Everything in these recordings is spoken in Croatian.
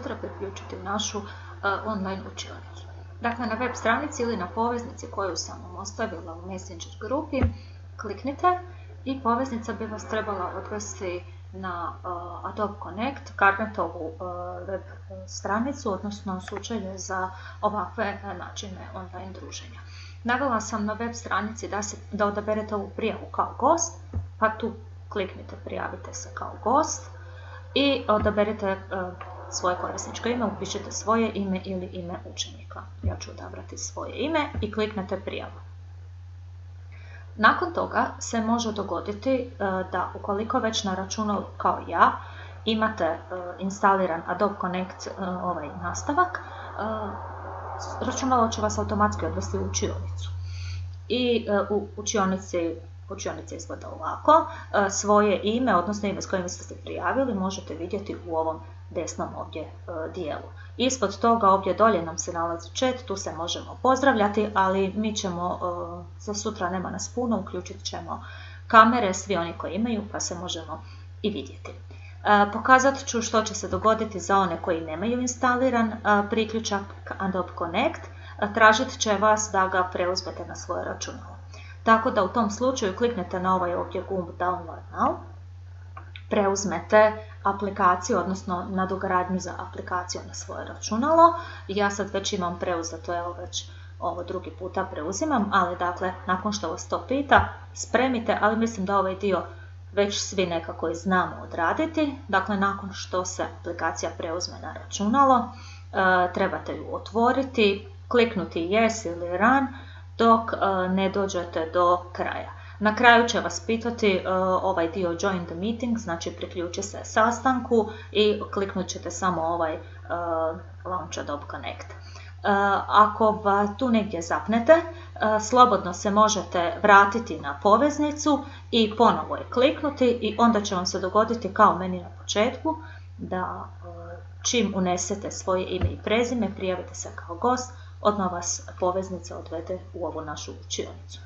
sutra priključiti u našu online učionicu. Dakle, na web stranici ili na poveznici koju sam vam ostavila u Messenger grupi, kliknite i poveznica bi vas trebala odvesti na Adobe Connect, Carnetovu web stranicu, odnosno sučelje za ovakve načine online druženja. Navela sam na web stranici da odaberete ovu prijavu kao gost, pa tu kliknite prijavite se kao gost i odaberete svoje korisničko ime, upišite svoje ime ili ime učenika. Ja ću odabrati svoje ime i kliknete prijavu. Nakon toga se može dogoditi da ukoliko već na računalu kao ja imate instaliran Adobe Connect ovaj nastavak, računalo će vas automatski odvesti u učionicu. I u učionica izgleda ovako. Svoje ime, odnosno ime s kojim ste se prijavili, možete vidjeti u ovom desnom ovdje dijelu. Ispod toga ovdje dolje nam se nalazi chat, tu se možemo pozdravljati, ali mi ćemo, za sutra nema nas puno, uključit ćemo kamere, svi oni koji imaju, pa se možemo i vidjeti. Pokazat ću što će se dogoditi za one koji nemaju instaliran priključak Adobe Connect, tražit će vas da ga preuzmete na svoje računalo. Tako da u tom slučaju kliknete na ovaj ovdje gumb Download Now, preuzmete aplikaciju, odnosno nadogradnju za aplikaciju na svoje računalo. Ja sad već imam preuzeto, evo već ovo drugi puta preuzimam, ali dakle, nakon što vas to pita, spremite, ali mislim da ovaj dio već svi nekako i znamo odraditi. Dakle, nakon što se aplikacija preuzme na računalo, trebate ju otvoriti, kliknuti Yes ili Run dok ne dođete do kraja. Na kraju će vas pitati ovaj dio Join the meeting, znači priključi se sastanku i kliknut ćete samo ovaj Launch Adobe Connect. Ako tu negdje zapnete, slobodno se možete vratiti na poveznicu i ponovo je kliknuti i onda će vam se dogoditi kao meni na početku da čim unesete svoje ime i prezime, prijavite se kao gost, odmah vas poveznica odvede u ovu našu učionicu.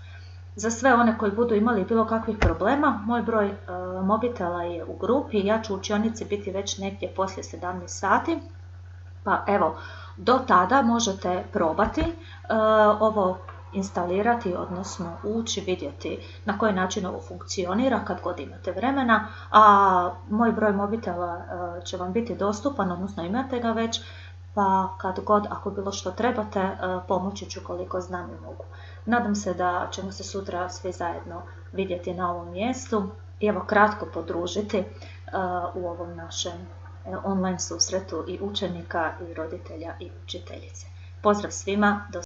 Za sve one koji budu imali bilo kakvih problema, moj broj mobitela je u grupi, ja ću u učionici biti već negdje poslije 17 sati, pa evo, do tada možete probati ovo instalirati, odnosno ući, vidjeti na koji način ovo funkcionira kad god imate vremena, a moj broj mobitela će vam biti dostupan, odnosno imate ga već, pa kad god, ako bilo što trebate, pomoći ću koliko znam i mogu. Nadam se da ćemo se sutra svi zajedno vidjeti na ovom mjestu i evo kratko podružiti u ovom našem online susretu i učenika i roditelja i učiteljice. Pozdrav svima!